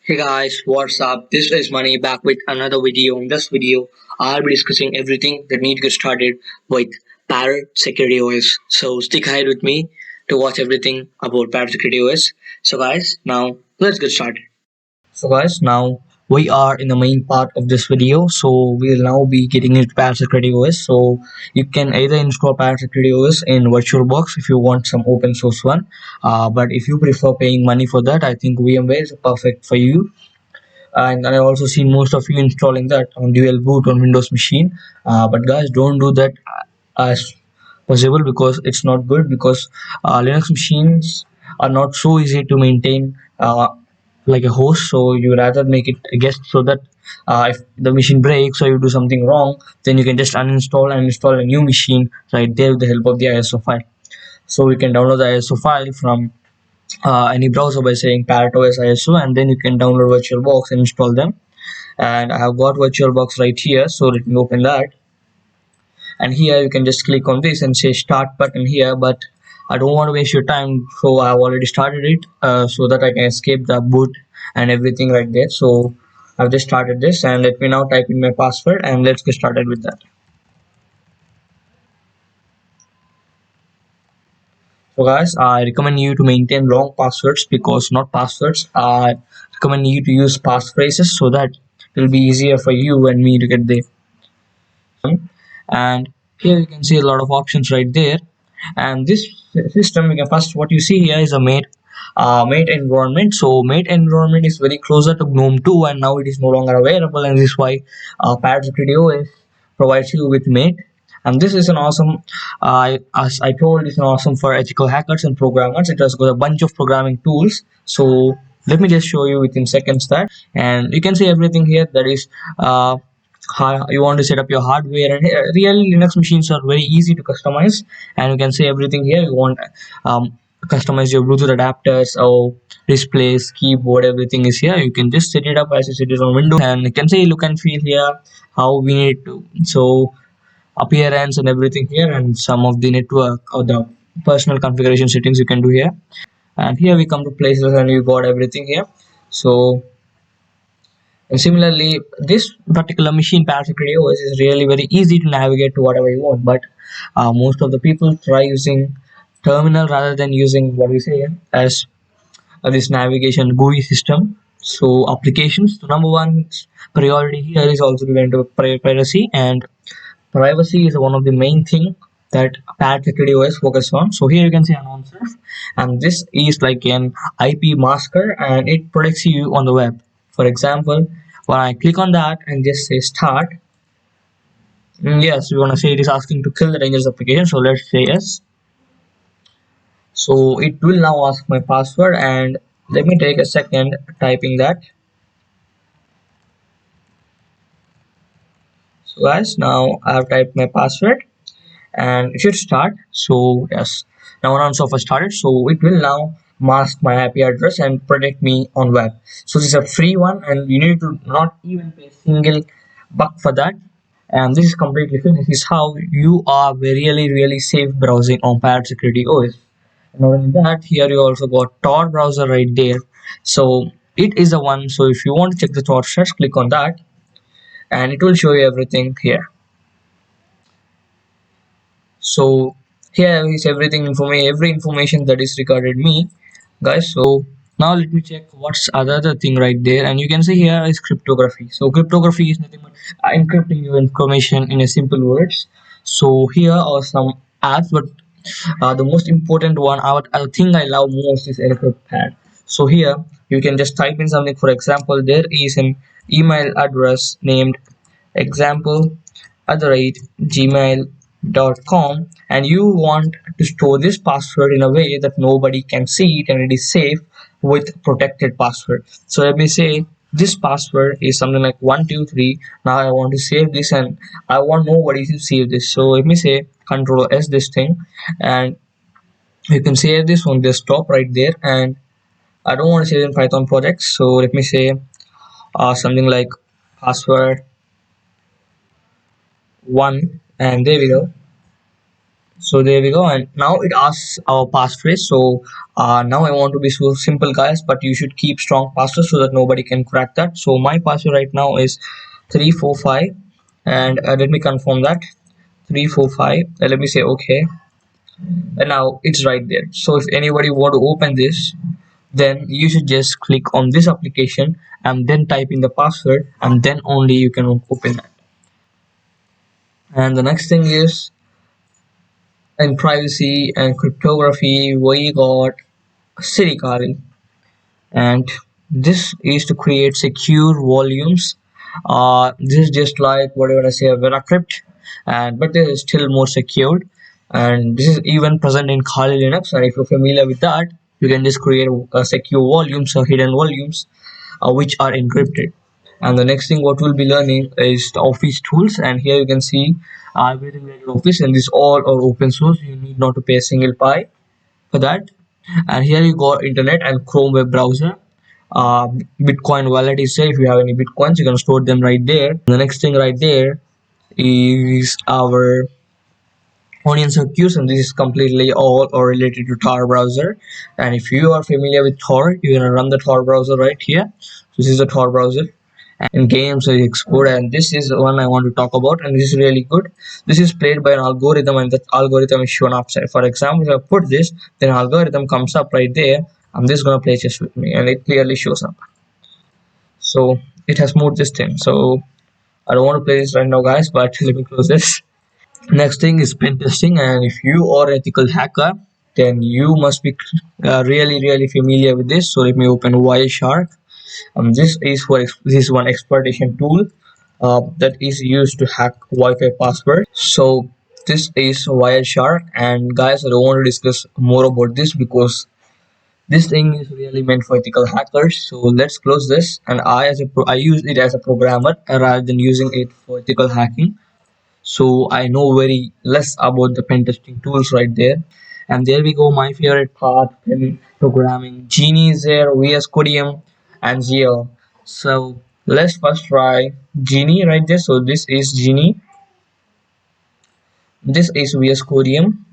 Hey guys, what's up? This is Money back with another video. In this video, I'll be discussing everything that need to get started with Parrot Security OS. So stick ahead with me to watch everything about Parrot Security OS. So guys, now let's get started. So guys, now we are in the main part of this video. So we'll now be getting into Parrot Security OS. So you can either install Parrot Security OS in VirtualBox if you want some open source one. But if you prefer paying money for that, I think VMware is perfect for you. And I also seen most of you installing that on dual boot on Windows machine. But guys, don't do that as possible because it's not good, because Linux machines are not so easy to maintain like a host. So you rather make it a guest, so that if the machine breaks or you do something wrong, then you can just uninstall and install a new machine right there with the help of the ISO file. So you can download the ISO file from any browser by saying parrot.os ISO, and then you can download VirtualBox and install them. And I have got VirtualBox right here, so let me open that. And here you can just click on this and say start button here, but I don't want to waste your time, so I've already started it so that I can escape the boot and everything right there. So I've just started this, and let me now type in my password and let's get started with that. So guys, I recommend you to maintain long passwords, because not passwords. I recommend you to use passphrases so that it will be easier for you and me to get there. And here you can see a lot of options right there. And this system, you can first, what you see here is a mate environment. So mate environment is very closer to GNOME 2, and now it is no longer available, and this is why Parrot Security OS provides you with mate. And this is an awesome, as I told, it's an awesome for ethical hackers and programmers. It has got a bunch of programming tools. So let me just show you within seconds that. And you can see everything here, that is how you want to set up your hardware. And really Linux machines are very easy to customize, and you can see everything here. You want customize your Bluetooth adapters or displays, keyboard, everything is here. You can just set it up as it is on Windows, and you can see look and feel here how we need to. So appearance and everything here, and some of the network or the personal configuration settings you can do here. And here we come to places, and you got everything here. So and similarly, this particular machine, Parrot Security OS, is really very easy to navigate to whatever you want. But most of the people try using terminal rather than using what we say as this navigation GUI system. So applications, the number one priority here is also given to privacy, and privacy is one of the main thing that Parrot Security OS focus on. So here you can see announcers, and this is like an IP masker, and it protects you on the web. For example, when I click on that and just say start, yes, we want to say it is asking to kill the dangerous application. So let's say yes. So it will now ask my password, and let me take a second typing that. So guys, now I have typed my password, and it should start. So yes, now announce offer started. So it will now mask my IP address and protect me on web. So this is a free one, and you need to not even pay a single buck for that. And this is completely free. This is how you are really safe browsing on Parrot Security OS. Not only that, here you also got Tor browser right there. So it is the one. So if you want to check the Tor search, click on that, and it will show you everything here. So here is everything information, every information that is regarded me, guys. So now let me check what's other thing right there, and you can see here is cryptography. So cryptography is nothing but encrypting your information in a simple words. So here are some apps, but the most important one, I think I love most, is encrypt pad. So here you can just type in something. For example, there is an email address named example at the rate gmail.com, and you want to store this password in a way that nobody can see it and it is safe with protected password. So let me say this password is something like 123. Now I want to save this, and I want nobody to save this. So let me say control s this thing, and you can save this on desktop right there. And I don't want to save in Python projects, so let me say something like password 1, and there we go. So there we go, and now it asks our passphrase. So now I want to be so simple, guys, but you should keep strong passwords so that nobody can crack that. So my password right now is 345, and let me confirm that 345, and let me say okay, and now it's right there. So if anybody want to open this, then you should just click on this application and then type in the password, and then only you can open that. And the next thing is, in privacy and cryptography, we got Sirikari, and this is to create secure volumes. This is just like what you want to say a Veracrypt, and but this is still more secured. And this is even present in Kali Linux. And if you're familiar with that, you can just create secure volumes or hidden volumes, which are encrypted. And the next thing what we'll be learning is the Office tools. And here you can see everything related to Office, and this all are open source. You need not to pay a single pie for that. And here you got internet and Chrome web browser. uh, Bitcoin wallet is there. If you have any bitcoins, you can store them right there. The next thing right there is our onion circuits, and this is completely all related to Tor browser. And if you are familiar with Tor, you're gonna run the Tor browser right here. So this is the Tor browser, and games are export, and this is one I want to talk about, and this is really good. This is played by an algorithm, and that algorithm is shown upside. For example, if I put this, then algorithm comes up right there. I'm just gonna play chess with me, and it clearly shows up. So it has moved this thing. So I don't want to play this right now, guys, but let me close this. Next thing is pen testing, and if you are an ethical hacker, then you must be really familiar with this. So let me open Wireshark. This is this one exploitation tool that is used to hack Wi-Fi password. So this is Wireshark, and guys, I don't want to discuss more about this because this thing is really meant for ethical hackers. So let's close this. And I use it as a programmer rather than using it for ethical hacking. So I know very less about the pen testing tools right there. And there we go, my favorite part in programming. Genie is there, VS Codium, and Zio. So let's first try Genie right there. So this is Genie, this is VS Codium,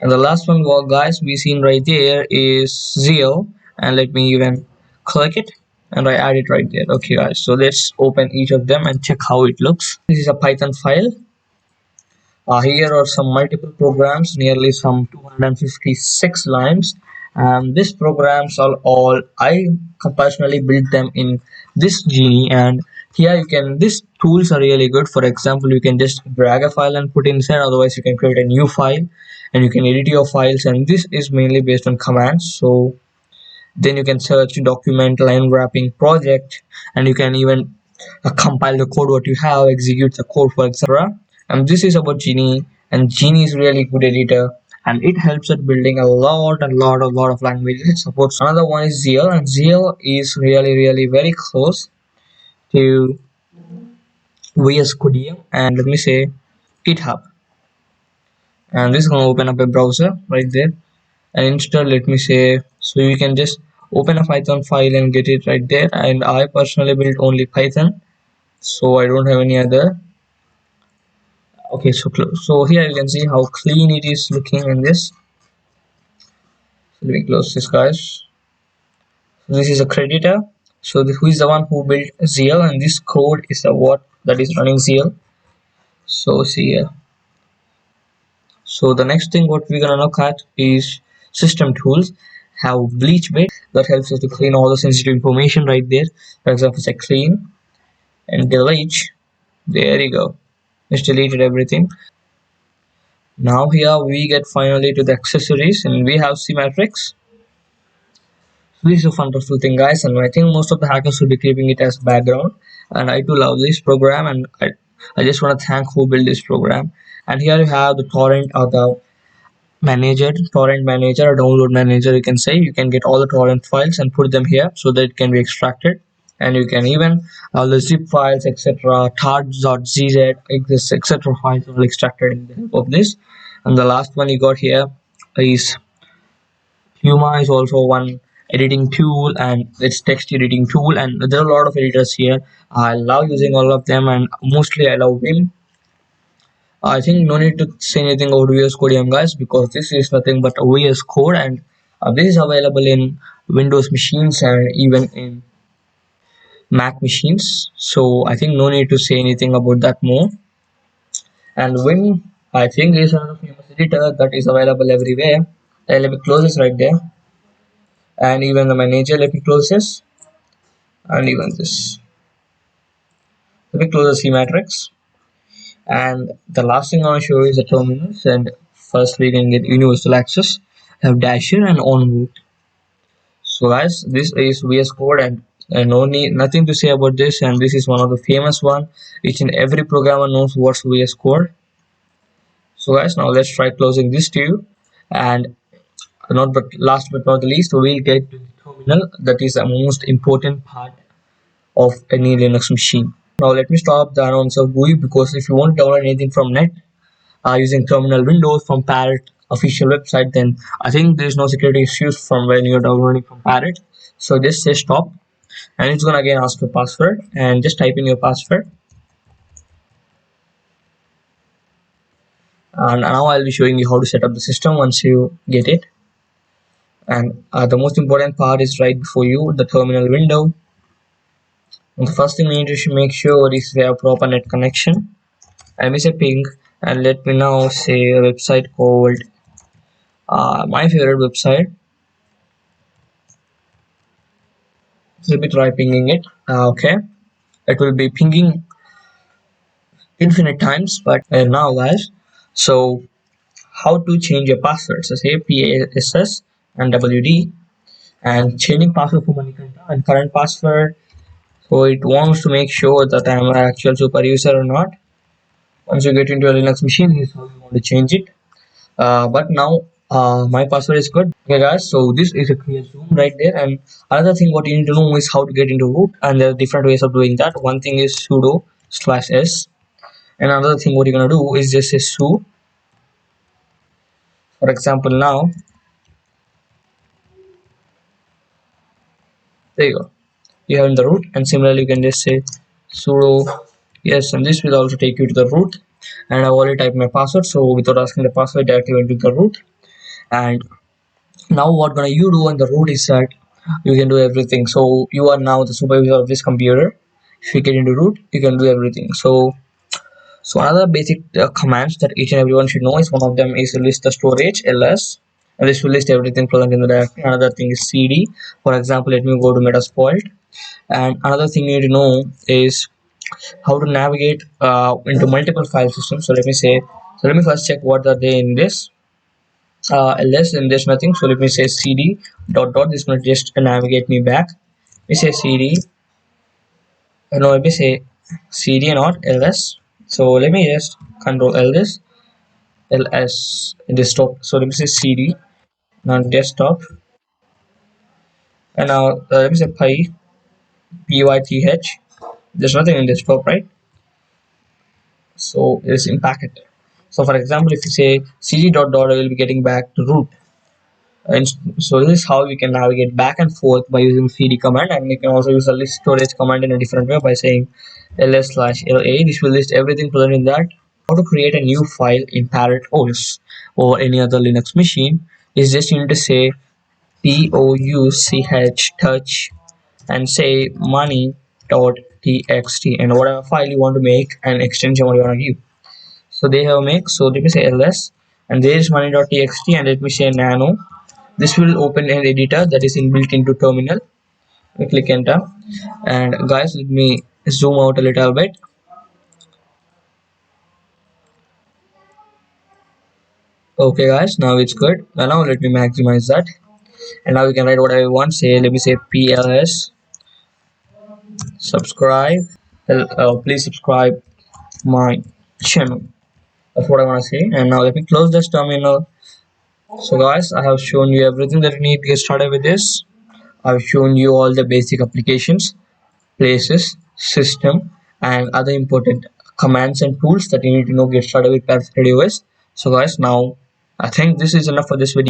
and the last one, well, guys, we seen right there is Zio. And let me even click it, and I add it right there. Okay, guys, so let's open each of them and check how it looks. This is a Python file. Here are some multiple programs, nearly some 256 lines. And these programs are all, I personally built them in this Genie. And here you can, these tools are really good. For example, you can just drag a file and put inside. Otherwise, you can create a new file and you can edit your files. And this is mainly based on commands. So then you can search, document, line wrapping, project, and you can even compile the code what you have, execute the code, for etc. And this is about Genie, and Genie is really good editor, and it helps at building a lot of languages. It supports. Another one is Zeal, and Zeal is really very close to VS Code, and let me say GitHub. And this is gonna open up a browser right there, and install, let me say, so you can just open a Python file and get it right there. And I personally built only Python, so I don't have any other. Okay, so close. So here you can see how clean it is looking in this. So let me close this, guys. So this is a creditor. So who is the one who built Zeal, and this code is the what that is running Zeal. So see here. So the next thing what we're gonna look at is system tools. Have bleach bit that helps us to clean all the sensitive information right there. For example, say clean and delete. There you go. It's deleted everything. Now here we get finally to the accessories, and we have symmetrics. This is a wonderful thing, guys, and I think most of the hackers will be keeping it as background. And I do love this program, and I just want to thank who built this program. And here you have the torrent or the torrent manager or download manager. You can say you can get all the torrent files and put them here so that it can be extracted. And you can even the zip files, etc., tar.gz, this etc. files are extracted in the help of this. And the last one you got here is Huma, is also one editing tool, and it's text editing tool, and there are a lot of editors here. I love using all of them, and mostly I love Vim. I think no need to say anything about VS Code here, guys, because this is nothing but VS Code, and this is available in Windows machines and even in Mac machines. So I think no need to say anything about that more. And Vim, I think, is another famous editor that is available everywhere. Let me close this right there, and even the manager. Let me close this, and even this. Let me close the C matrix. And the last thing I want to show is the terminals. And first we can get universal access, have dasher and on root. So guys, this is VS Code, and no need nothing to say about this. And this is one of the famous one. Each and every programmer knows what's VS Code. So guys, now let's try closing this too. And not but last but not the least, we'll get to the terminal. That is the most important part of any Linux machine. Now let me stop the announce of GUI, because if you want to download anything from net using terminal windows from Parrot official website, then I think there's no security issues from when you're downloading from Parrot. So just say stop, and it's gonna again ask for password, and just type in your password. And now I'll be showing you how to set up the system once you get it. And the most important part is right before you, the terminal window. And the first thing we need to make sure is we have proper net connection. Let me say ping, and let me now say a website called my favorite website. Let me try pinging it. Okay, it will be pinging infinite times, but now guys, so how to change your password? So say PASS and WD, and changing password for Manikanta and current password. So it wants to make sure that I am an actual super user or not. Once you get into a Linux machine, here's how you want to change it. But now my password is good. Okay guys, so this is a clear zoom right there. And another thing what you need to know is how to get into root, and there are different ways of doing that. One thing is sudo /s, and another thing what you're gonna do is just say su. For example, now there you go, you have in the root. And similarly you can just say sudo yes, and this will also take you to the root. And I've already typed my password, so without asking the password directly went to the root. And now what gonna you do on the root is that you can do everything. So you are now the supervisor of this computer. If you get into root, you can do everything. So another basic commands that each and everyone should know is, one of them is list the storage ls, and this will list everything present in the directory. Another thing is cd. For example, let me go to Metasploit. And another thing you need to know is how to navigate into multiple file systems. So let me say, so let me first check what are they in this ls, and there's nothing. So let me say cd dot dot, this will just navigate me back. We say cd, no, let me say cd not ls. So let me just control ls in desktop. So let me say cd now desktop, and now let me say pyth. There's nothing in desktop, right? So it's in packet. So for example, if you say cd dot dot, I will be getting back to root. And so this is how we can navigate back and forth by using cd command. And you can also use the list storage command in a different way by saying ls/la. This will list everything present in that. How to create a new file in Parrot OS or any other Linux machine is just you need to say touch touch and say money.txt, and whatever file you want to make and extension what you want to give. So they have make, so let me say ls, and there is money.txt, and let me say nano. This will open an editor that is inbuilt into terminal. We click enter, and guys, let me zoom out a little bit. Okay guys, now it's good. Now let me maximize that, and now we can write whatever we want. Say, let me say pls subscribe, please subscribe my channel. That's what I want to say. And now let me close this terminal. So guys, I have shown you everything that you need to get started with this. I've shown you all the basic applications, places, system, and other important commands and tools that you need to know get started with Parrot OS. So guys, now I think this is enough for this video.